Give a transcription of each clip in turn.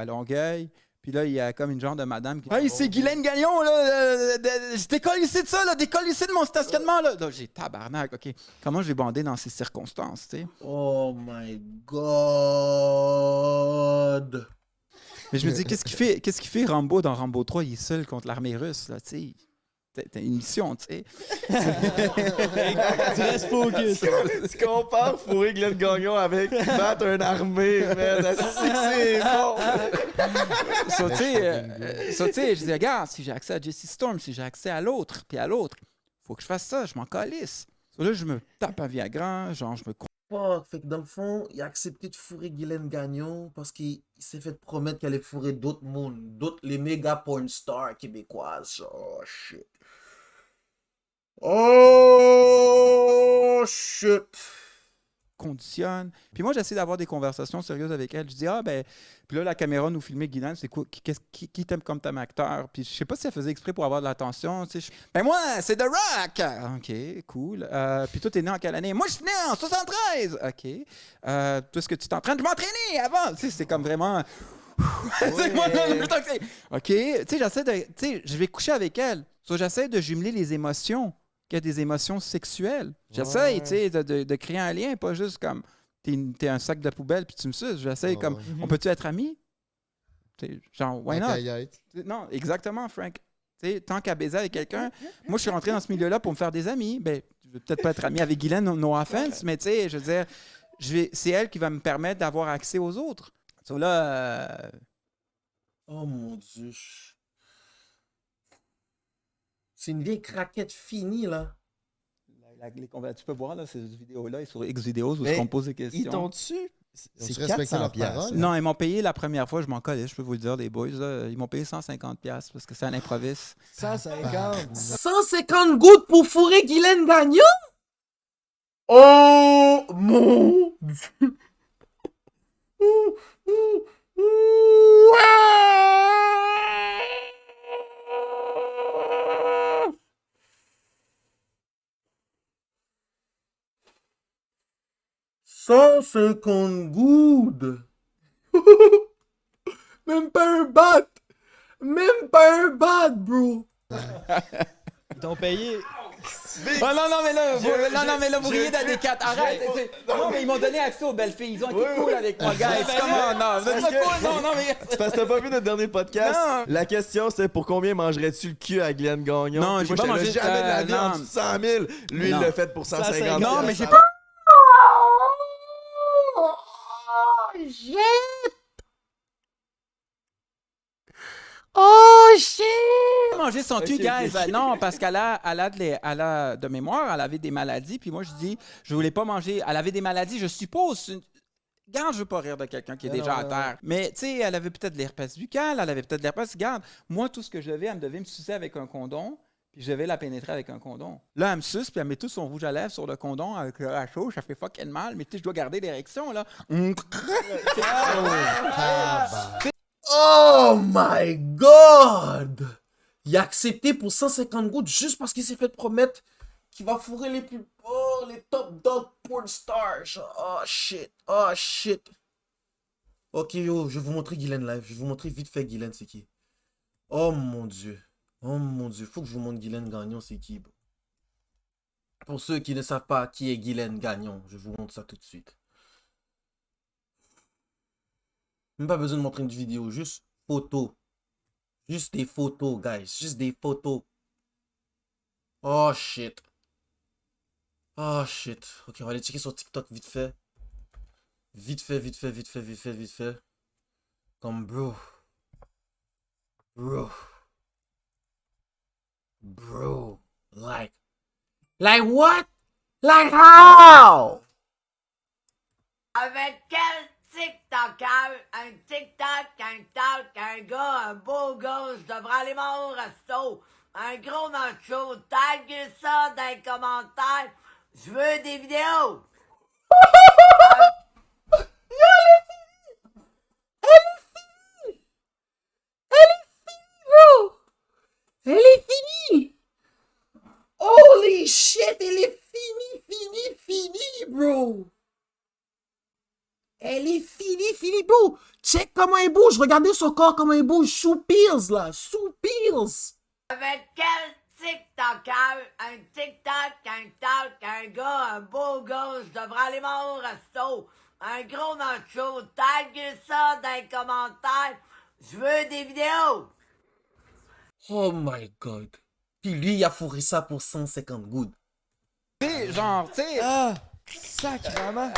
à Longueuil. Puis là, il y a comme une genre de madame qui... Hey, c'est Guylaine Gagnon, là! Je décolle ici de ça, là! Décolle ici de mon stationnement, là! Là, j'ai tabarnak, OK. Comment je vais bander dans ces circonstances, tu sais? Oh my God! Mais je me dis, qu'est-ce qu'il fait Rambo dans Rambo 3? Il est seul contre l'armée russe, là, tu sais. T'as une mission, tu sais. Tu restes focus. Tu compares fourrer Glenn Gagnon avec battre une armée, man. C'est bon. So, tu sais, je dis, regarde, si j'ai accès à Jesse Storm, si j'ai accès à l'autre, puis à l'autre, faut que je fasse ça, je m'en calisse. So, là, je me tape un Viagra, genre, je me... Fuck. Fait que dans le fond, il a accepté de fourrer Guylaine Gagnon parce qu'il s'est fait promettre qu'elle allait fourrer d'autres mondes, les méga porn stars québécoises. Oh shit. Oh shit. conditionne. Puis moi, j'essaie d'avoir des conversations sérieuses avec elle. Je dis, ah, ben, puis là, la caméra nous filmait Guylaine, c'est quoi, qui t'aime comme t'aimes acteur? Puis je sais pas si elle faisait exprès pour avoir de l'attention. Tu sais, ben moi, c'est The Rock! OK, cool. Puis toi, t'es né en quelle année? Moi, je suis né en 73! OK. Toi, est-ce que tu t'es en train de m'entraîner avant? Tu sais, c'est comme vraiment... c'est moi, OK. Tu sais, j'essaie de... Tu sais, je vais coucher avec elle. So, j'essaie de jumeler les émotions. Qu'il y a des émotions sexuelles. J'essaie, tu sais, de créer un lien, pas juste comme t'es un sac de poubelle puis tu me suces. J'essaie comme, on peut-tu être amis? T'sais, genre, why not? Non, exactement, Frank. T'sais, tant qu'à baiser avec quelqu'un, moi, je suis rentré dans ce milieu-là pour me faire des amis. Ben, je vais peut-être pas être ami avec Guylaine, no offense, mais tu sais, je veux dire, c'est elle qui va me permettre d'avoir accès aux autres. So là... Oh mon Dieu. C'est une vieille craquette finie, là. Tu peux voir là, ces vidéos-là et sur X vidéos où on pose des questions. Ils t'ont tué? C'est 400 piastres. Non, ils m'ont payé la première fois, je m'en collais, je peux vous le dire, les boys. Là, ils m'ont payé 150$ parce que c'est un improviste. 150. 150 gouttes pour fourrer Guylaine Gagnon? Oh mon Dieu. 150 gouttes. Même pas un bat. Même pas un bat, bro. Ils t'ont payé. Oh non, mais là, vous riez dans des quatre. Arrête. Non, mais ils m'ont donné accès aux belles filles. Ils ont été cool avec moi, guys. Comment? Non, mais... C'est parce que t'as pas vu notre dernier podcast? Non. La question, c'est pour combien mangerais-tu le cul à Glenn Gagnon? Non, Puis j'ai moi, pas mangé... jamais de la vie en non. dessous de 100 000. Lui, Non. il l'a fait pour 150 Non, mais j'ai piastres. pas... Oh shit! manger son cul, guys. Non, parce qu'elle a de mémoire, elle avait des maladies. Puis moi, je dis, je voulais pas manger. Elle avait des maladies, je suppose. Garde, je veux pas rire de quelqu'un qui est déjà à terre. Mais, tu sais, elle avait peut-être de l'herpès buccal, elle avait peut-être de l'herpès. Garde, moi, tout ce que je devais, elle me devait me sucer avec un condom. Puis je devais la pénétrer avec un condom. Là, elle me suce, puis elle met tout son rouge à lèvres sur le condom avec la chaud. Ça fait fucking mal. Mais tu sais, je dois garder l'érection, là. Oh my God! Il a accepté pour 150 gouttes juste parce qu'il s'est fait promettre qu'il va fourrer les plus... Oh, les top dog porn stars. Oh shit. Oh shit. Ok, yo, je vais vous montrer Guylaine live. Je vais vous montrer vite fait Guylaine, c'est qui. Oh mon Dieu. Oh mon Dieu. Faut que je vous montre Guylaine Gagnon, c'est qui. Pour ceux qui ne savent pas qui est Guylaine Gagnon, je vous montre ça tout de suite. Même pas besoin de montrer une vidéo, juste photo. Juste des photos, guys. Juste des photos. Oh shit. Oh shit. Ok, on va aller checker sur TikTok vite fait. Vite fait. Comme bro. Bro. Like what? Like how? Avec quel TikToker, un TikTok, un talk, un gars, un beau gosse devrait aller manger au resto, un gros nacho, tag ça dans les commentaires. Je veux des vidéos. Elle est finie! Holy shit, elle est finie, bro! Elle est finie, bro! Check comment il bouge. Regardez son corps, comment il bouge. Sous Pills, là. Sous Pills. Avec quel TikToker, un TikTok, un talk, un gars, un beau gosse devrait aller manger au resto, un gros nacho, tag ça dans les commentaires. Je veux des vidéos. Oh my God. Puis lui, il a fourré ça pour 150 gouttes. Tu sais, genre, tu sais. Ah! Sacrément!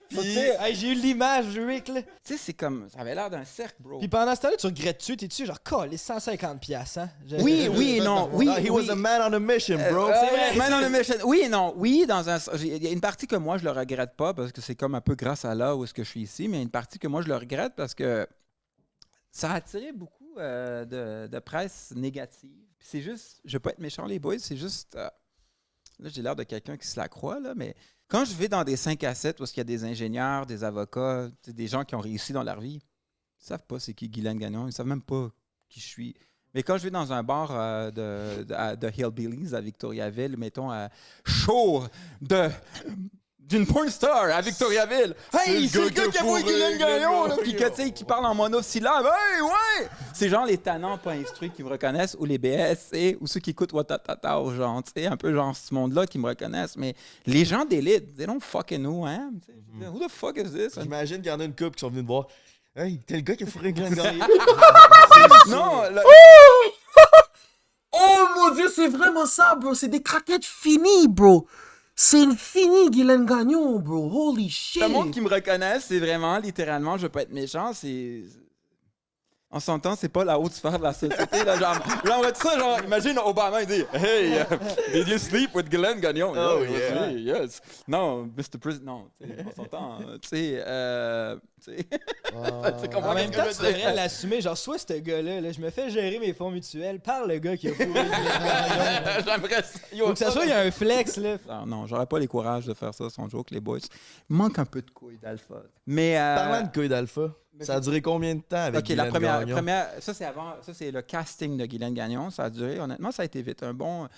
Puis, hey, j'ai eu l'image, Rick, là. Tu sais, c'est comme. Ça avait l'air d'un cercle, bro. Puis pendant ce temps-là, tu regrettes-tu? T'es-tu genre, les 150 piastres, hein? Oui, oui et non. Oui, He was a man on a mission, bro. C'est vrai. Man on a mission. Oui et non. Oui, il y a une partie que moi, je le regrette pas parce que c'est comme un peu grâce à là où est-ce que je suis ici, mais il y a une partie que moi, je le regrette parce que ça a attiré beaucoup de presse négative. Puis c'est juste, je veux pas être méchant, les boys, c'est juste. Là, j'ai l'air de quelqu'un qui se la croit, là, mais quand je vais dans des 5 à 7 où il y a des ingénieurs, des avocats, des gens qui ont réussi dans leur vie, ils ne savent pas c'est qui Guylaine Gagnon, ils ne savent même pas qui je suis. Mais quand je vais dans un bar de Hillbillies à Victoriaville, mettons, chaud d'une porn star à Victoriaville. Hey, c'est le gars qui a fourré Guylaine Gagnon, là, puis qui parle en monosyllabe. Hey, ouais! C'est genre les tannants pas instruits qui me reconnaissent, ou les BS, ou ceux qui écoutent Watatata, ou genre, tu sais, un peu genre ce monde-là qui me reconnaissent. Mais les gens d'élite, they don't fucking know, hein? Who the fuck is this? J'imagine qu'il y en a une couple qui sont venus me voir. Hey, t'es le gars qui a fourré Guylaine Gagnon. Non, Oh mon Dieu, c'est vraiment ça, bro. C'est des craquettes finies, bro. C'est une finie Guylaine Gagnon, bro. Holy shit. le monde qui me reconnaisse, c'est vraiment, littéralement, je veux pas être méchant, c'est... On s'entend, c'est pas la haute sphère de la société. Là, genre, on va dire ça, genre, imagine Obama, il dit « Hey, did you sleep with Guylaine Gagnon? » Oh, yeah. Yes. Non, Mr. President, non. On s'entend, tu sais... En même temps, tu devrais l'assumer. Genre, soit ce gars-là, là, je me fais gérer mes fonds mutuels par le gars qui a fourré J'aimerais ça. Faut que ça soit, il y a un flex, là. Non, j'aurais pas les courages de faire ça sans joke, les boys. Il manque un peu de couilles d'alpha. Mais... Parlant de couilles d'alpha, ça a duré combien de temps avec Guylaine Gagnon? La première, ça c'est le casting de Guylaine Gagnon. Ça a duré, honnêtement, ça a été vite. Un bon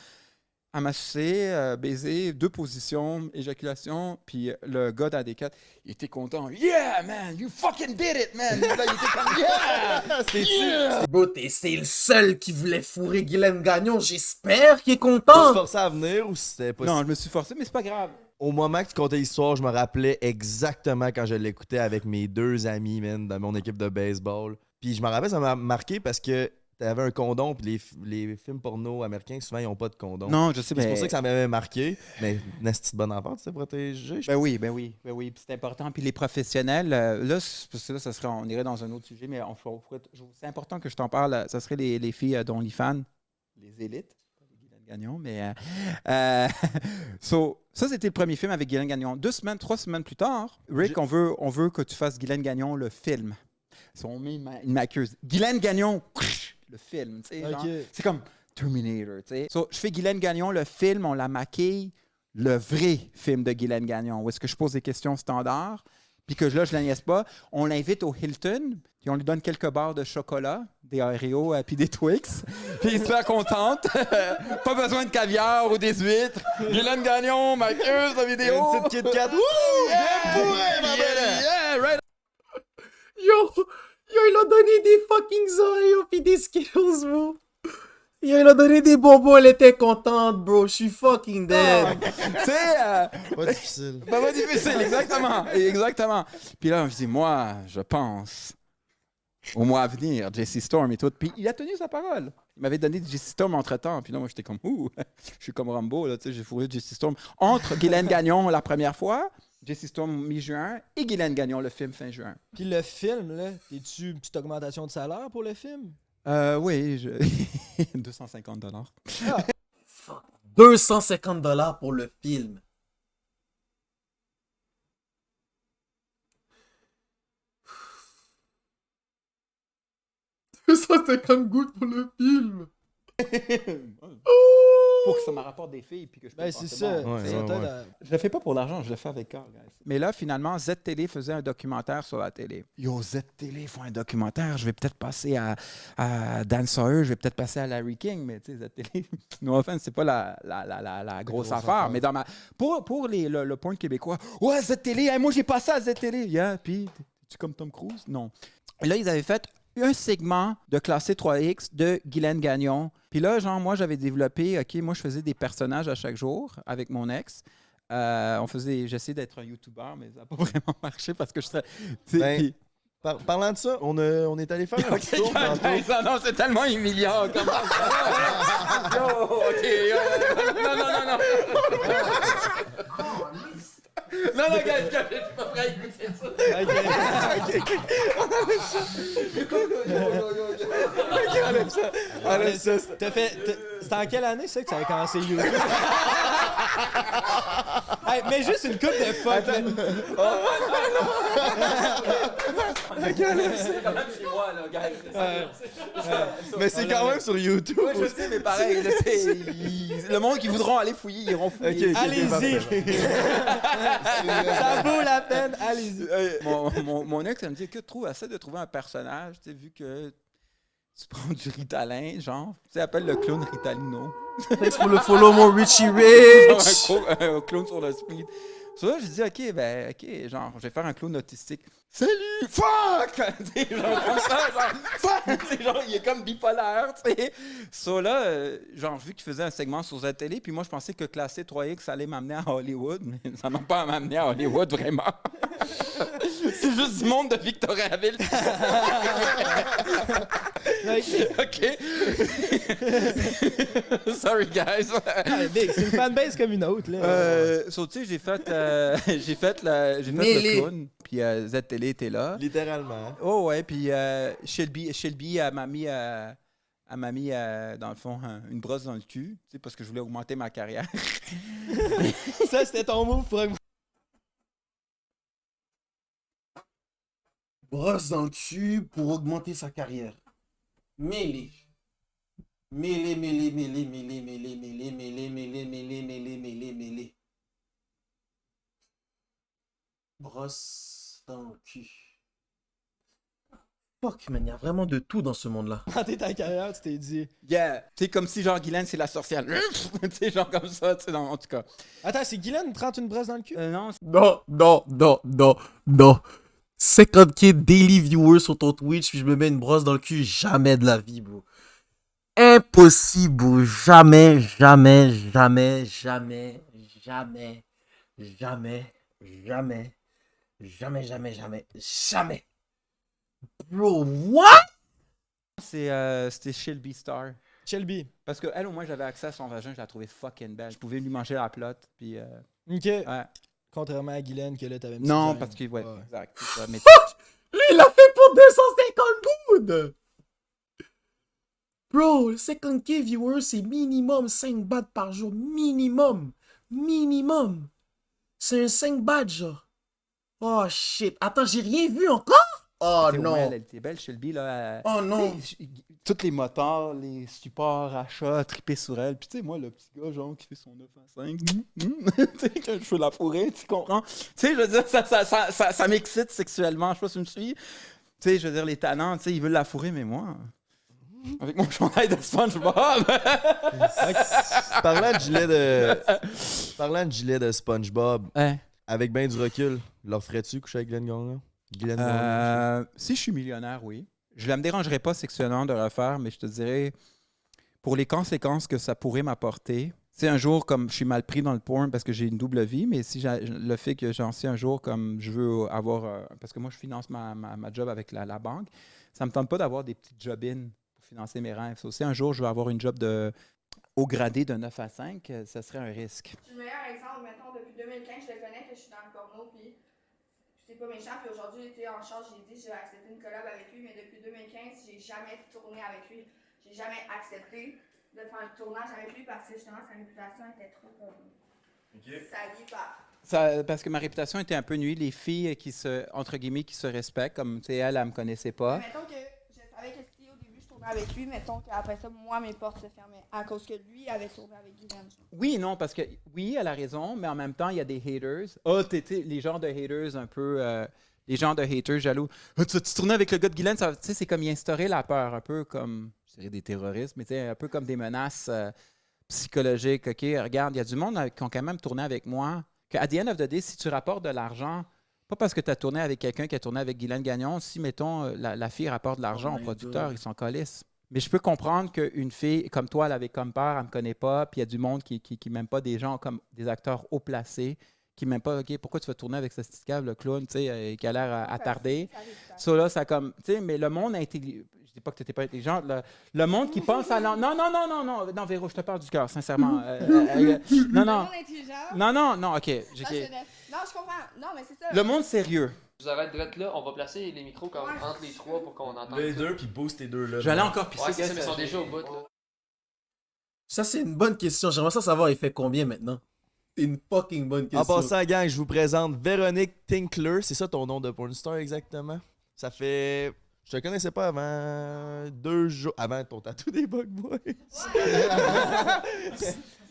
à m'assucer, baiser, 2 positions, éjaculation, puis le gars dans des 4, il était content. Yeah, man, you fucking did it, man. Là, il était comme yeah. Bro, c'est le seul qui voulait fourrer Guylaine Gagnon. J'espère qu'il est Tu te content. forçais à venir ou c'était pas... Non, je me suis forcé, mais c'est pas grave. Au moment que tu contais l'histoire, je me rappelais exactement quand je l'écoutais avec mes 2 amis, man, dans mon équipe de baseball. Puis je me rappelle, ça m'a marqué parce que t'avais un condom, puis les films porno américains, souvent, ils n'ont pas de condom. Non, je sais, mais... C'est pour ça que ça m'avait marqué. Mais une petite bonne enfant, tu sais, protégé. Ben oui. Puis c'est important. Puis les professionnels, là, parce que là, ça serait, on irait dans un autre sujet, mais c'est important que je t'en parle. Ça serait les filles d'OnlyFans, les élites. Gagnon, mais... ça, c'était le premier film avec Guylaine Gagnon. 3 semaines plus tard, Rick, on veut que tu fasses Guylaine Gagnon, le film. On met une maquilleuse. Guylaine Gagnon, le film, tu sais. Okay. C'est comme Terminator, tu sais. Je fais Guylaine Gagnon, le film, on la maquille, le vrai film de Guylaine Gagnon, où est-ce que je pose des questions standards, puis que là, je la niaise pas. On l'invite au Hilton, puis on lui donne quelques barres de chocolat, des Oreos, puis des Twix, puis il se fait contente. Pas besoin de caviar ou des huîtres. Guylaine Gagnon, maquilleuse de vidéo. Une petite Kit Kat. Wouh! Bien bourré, ma belle! Yeah, right. Yo, il a donné des fucking Oreos pis des Skittles, bro. Yo, il a donné des bonbons, elle était contente, bro. Je suis fucking dead. Tu sais... Pas difficile. Pas difficile, exactement. Puis là, je dis, moi, je pense au mois à venir, Jesse Storm et tout. Puis il a tenu sa parole. Il m'avait donné Jesse Storm entre-temps. Puis là, moi, j'étais comme, ouh, je suis comme Rambo, là, tu sais, j'ai fourré Jesse Storm. Entre Guylaine Gagnon la première fois, Jesse Storm mi-juin, et Guylaine Gagnon le film fin juin. Puis le film, là, t'es-tu une petite augmentation de salaire pour le film? Oui, 250 $. Fuck. 250 $ pour le film. $250 gouttes pour le film. Oh! pour que ça me rapporte des filles puis que je Ben, pense, c'est ça. bon. Ouais, C'est ça, ouais, toi, ouais. Je le fais pas pour l'argent, je le fais avec cœur, guys. Mais là, finalement, Z-Télé faisait un documentaire sur la télé. Yo, Z-Télé font un documentaire, je vais peut-être passer à Dan Sawyer, je vais peut-être passer à Larry King, mais tu sais, Z-Télé, no offense, c'est pas la grosse affaire. Mais dans pour le point québécois, ouais, Z-Télé, hey, moi j'ai passé à Z-Télé. Yeah, puis, tu comme Tom Cruise? Non. Et là, ils avaient fait un segment de classé 3X de Guylaine Gagnon. Puis là, genre, moi, j'avais développé, OK, moi, je faisais des personnages à chaque jour avec mon ex. J'essayais d'être un YouTuber, mais ça n'a pas vraiment marché parce que je serais. Ben, Puis- Parlant de ça, on est allé faire un OK, petit tour tantôt. non, c'est tellement humiliant. Comment ça? Yo, OK, yo, non. Non, gars, je suis pas prêt à écouter ça. Enlève ça. C'était en quelle année, ça, que ça avait commencé YouTube? Hey, mais juste une coupe de fuck. là. C'est quand même chez moi, là, gars. Mais c'est quand même sur YouTube. Ouais, je sais, mais pareil, là, le monde qui voudront aller fouiller, ils iront fouiller. Ok, Allez-y. Ça vaut la peine, allez-y. Mon ex, elle me dit, écoute, essaie de trouver un personnage, tu sais, vu que tu prends du Ritalin, genre, tu sais, appelle le clown Ritalino. Thanks pour le follow, mon Richie Genre Rich. un clown sur le speed. Sur là, j'ai dit, OK, genre, je vais faire un clown autistique. Salut, fuck! Tu sais, genre, comme ça, genre, fuck! Tu sais, genre, il est comme bipolaire, tu sais. So là, genre, vu qu'il faisait un segment sur la télé, puis moi, je pensais que classé 3X allait m'amener à Hollywood, mais ça m'a pas amené à Hollywood, vraiment. C'est juste du monde de Victoriaville. OK. Sorry, guys. Ah, Big, c'est une fanbase comme une autre, là. Tu sais, j'ai fait le Mêlé. clown, puis Z-Télé était là. Littéralement. Oh ouais, puis Shelby elle m'a mis, dans le fond, une brosse dans le cul, tu sais, parce que je voulais augmenter ma carrière. Ça, c'était ton move pour augmenter. Brosse dans le cul pour augmenter sa carrière. Mêlé. Mêlé. Brosse dans le cul. Fuck, man, il y a vraiment de tout dans ce monde-là. Augmenter ta carrière, tu t'es dit. Yeah! Tu sais, comme si, genre, Guylaine, c'est la sorcière. Tu sais, genre comme ça, tu sais, en tout cas. Attends, c'est Guylaine, 31 brosse dans le cul? Non, Non. 50K daily viewers sur ton Twitch, puis je me mets une brosse dans le cul. Jamais de la vie, bro. Impossible, bro. Jamais. Bro, what? c'était Shelby Star. Shelby. Parce que elle, au moins, j'avais accès à son vagin, je la trouvais fucking belle. Je pouvais lui manger la plotte, puis... OK. ouais. Contrairement à Guylaine, que là, t'avais une Non, petite parce que, gêne. ouais, Ouais. exact. c'est ça, mais- Lui, il l'a fait pour 250 gouttes. Bro, 50K viewers, c'est minimum 5 bahts par jour. Minimum. C'est un 5 bahts, genre. Oh, shit. Attends, j'ai rien vu encore? Oh, Tu sais, au non. moins, elle était belle, Shelby, là. Oh, non. Tous les moteurs, les supports, achats, triper sur elle. Puis, tu sais, moi, le petit gars, genre, qui fait son 9 à 5, tu sais, que je fais la fourrée, tu comprends? Tu sais, je veux dire, ça m'excite sexuellement. Je sais pas si tu me suis. Tu sais, je veux dire, les talents, tu sais, ils veulent la fourrer, mais moi, avec mon chandail de SpongeBob. Parlant de gilet de SpongeBob, Hein? avec ben du recul, leur ferais-tu coucher avec Glenn Gagnon? Glenn Gagnon? Si je suis millionnaire, oui. Je ne me dérangerais pas sexuellement de refaire, mais je te dirais, pour les conséquences que ça pourrait m'apporter, c'est un jour comme je suis mal pris dans le porn parce que j'ai une double vie, mais si le fait que j'en sais un jour comme je veux avoir, parce que moi je finance ma job avec la banque, ça me tente pas d'avoir des petites job-in pour financer mes rêves. Si un jour je veux avoir une job au gradé de 9 à 5, ça serait un risque. Je suis le meilleur exemple, mettons, depuis 2015, je le connais que je suis dans le porno, puis c'est pas méchant, puis aujourd'hui, tu sais, en charge, j'ai dit, j'ai accepté une collab avec lui, mais depuis 2015, j'ai jamais tourné avec lui. J'ai jamais accepté de faire un tournage avec lui parce que justement, sa réputation était trop salie par. Parce que ma réputation était un peu nulle. Les filles entre guillemets, qui se respectent, comme tu sais, elle me connaissait pas. Mais mettons que je savais que si au début je tournais avec lui, mettons qu'après ça, moi, mes portes se fermaient à cause que lui avait tourné avec Guylaine. Oui, non, parce que oui, elle a raison, mais en même temps, il y a des haters. Ah, les genres de haters un peu. Les genres de haters jaloux. Ah, tu tournais avec le gars de Guylaine, c'est comme y instaurer la peur, un peu comme, je dirais des terroristes, mais un peu comme des menaces psychologiques. OK, regarde, il y a du monde qui ont quand même tourné avec moi. Que, at the end of the day, si tu rapportes de l'argent, pas parce que tu as tourné avec quelqu'un qui a tourné avec Guylaine Gagnon, si, mettons, la fille rapporte de l'argent au producteur, ils s'en calissent. Mais je peux comprendre qu'une fille comme toi, elle avait comme peur, elle ne me connaît pas, puis il y a du monde qui m'aime pas, des gens comme des acteurs haut placés, qui m'aiment pas, OK, pourquoi tu vas tourner avec ce petit câble, le clown, tu sais, qui a l'air attardé. Ça, là, ça comme, tu sais, mais le monde intelligent, je dis pas que tu n'étais pas intelligente, le monde qui pense à... Non, Véro, je te parle du cœur, sincèrement. Non, OK. Non, je comprends. Non, mais c'est ça. Le monde sérieux. Je vous arrête direct là, on va placer les micros comme entre les trois pour qu'on entende. Les ça. deux, puis boost tes deux là. Je vais aller encore pisser. Ouais, c'est ça, mais ils sont déjà au bout là. Ça, c'est une bonne question. J'aimerais ça savoir, il fait combien maintenant? C'est une fucking bonne question. En passant, gang, je vous présente Véronique Tinkler. C'est ça ton nom de pornstar exactement? Ça fait... Je te connaissais pas avant 2 jours... Avant ton tatou des Bug Boys.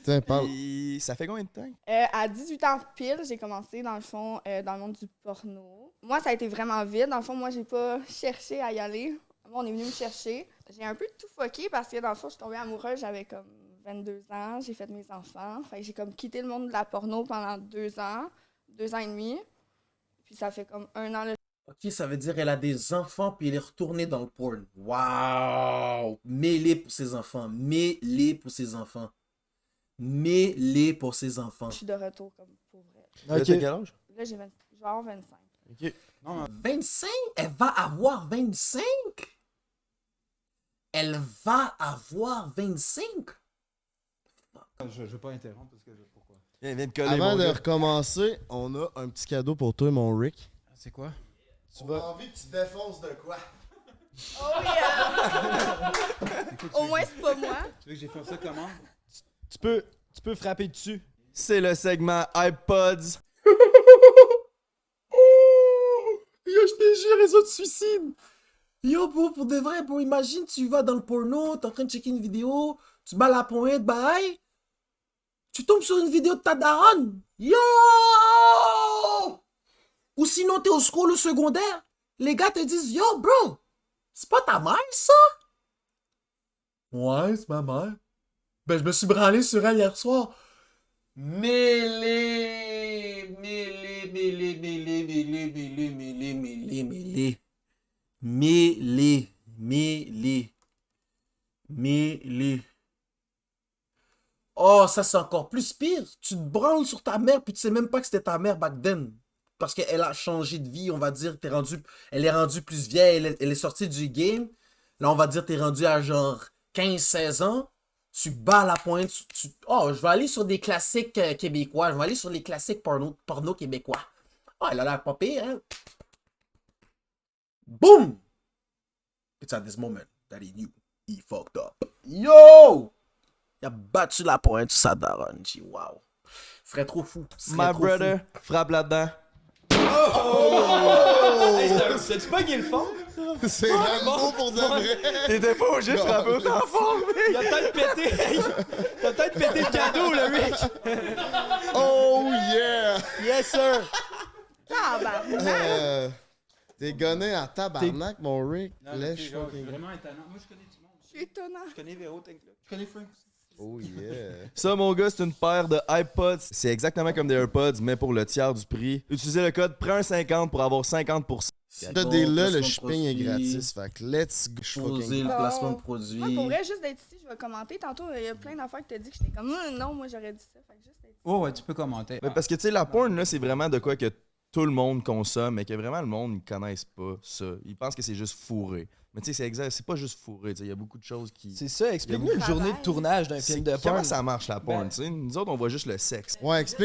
Tiens, parle. Puis, ça fait combien de temps? À 18 ans pile, j'ai commencé, dans le fond, dans le monde du porno. Moi, ça a été vraiment vite. Dans le fond, moi, j'ai pas cherché à y aller. Moi, on est venu me chercher. J'ai un peu tout fucké parce que, dans le fond, je suis tombée amoureuse. J'avais comme 22 ans. J'ai fait mes enfants. Fait que j'ai comme quitté le monde de la porno pendant 2 ans. 2 ans et demi. Puis ça fait comme 1 an. Ok, ça veut dire qu'elle a des enfants puis elle est retournée dans le porn. Waouh! Mets-les pour ses enfants. Mets-les pour ses enfants. Mets-les pour ses enfants. Je suis de retour comme pour vrai. T'as quel âge? Là, je vais avoir 25. Ok. 25? Elle va avoir 25? Elle va avoir 25? Je veux pas interrompre parce que pourquoi? Viens de coller, Avant mon de gars. recommencer, on a un petit cadeau pour toi, mon Rick. C'est quoi? On a envie que tu défonces de quoi? Oh yeah! Au moins, c'est pas moi. Tu veux que j'ai fait ça comment? Tu peux frapper dessus. C'est le segment iPods. Yo, je te jure, réseau de suicide. Yo, bro, pour de vrai, bro, imagine, tu vas dans le porno, t'es en train de checker une vidéo, tu bats la pointe, bye. Tu tombes sur une vidéo de ta daronne. Yo! Ou sinon, t'es au scroll au secondaire. Les gars te disent, yo, bro, c'est pas ta mère, ça? Ouais, c'est ma mère. Ben, je me suis branlé sur elle hier soir. Mêlé, mêlé, mêlé, mêlé, mêlé, mêlé, mêlé, mêlé, mêlé. Mêlé, mêlé, mêlé. Oh, ça c'est encore plus pire. Tu te branles sur ta mère puis tu sais même pas que c'était ta mère back then. Parce qu'elle a changé de vie, on va dire. Elle est rendue plus vieille, elle est sortie du game. Là, on va dire t'es rendu à genre 15-16 ans. Tu bats la pointe. Oh, je vais aller sur des classiques québécois. Je vais aller sur les classiques porno québécois. Oh, elle a l'air pas pire, hein? Boom! It's at this moment that he knew he fucked up. Yo! Il a battu la pointe sur sa daronne. J'ai dit, wow. Ce serait trop fou. My brother, frappe là-dedans. Hey, c'est-tu pas le fond? C'est Rambo pour de vrai. T'étais pas obligé de frapper autant fort, mec. Il a peut-être pété. Il a peut-être pété le cadeau, le Rick. Oh yeah! Yes, sir. Tabarnak! T'es gonné en tabarnak, mon Rick. Non, Lèche c'est fucking. vraiment étonnant. Moi, je connais du monde. Je suis étonnant. Je connais Véro Tinkler. Je connais Frank aussi. Oh yeah. Ça, mon gars, c'est une paire de iPods. C'est exactement comme des AirPods, mais pour le tiers du prix. Utilisez le code PREUN50 pour avoir 50%. Si t'as des là, le shipping est gratis. Fait que let's go. Poser le Bon. placement de produit. Moi, pour vrai, juste d'être ici, je vais commenter. Tantôt, il y a plein d'affaires que t'as dit que j'étais comme, non, moi, j'aurais dit ça. Fait que juste d'être ici. Oh, ouais, tu peux commenter. Mais parce que, tu sais, la porn, là, c'est vraiment de quoi que tout le monde consomme, mais que vraiment le monde ne connaisse pas ça. Ils pensent que c'est juste fourré. Mais tu sais, c'est exact, c'est pas juste fourré. Il y a beaucoup de choses qui... C'est ça, explique-nous Il y a une beaucoup de journée de travail. tournage d'un film de Comment porn. ça marche, la porn, Ben- tu sais? Nous autres, on voit juste le sexe. Ouais, explique.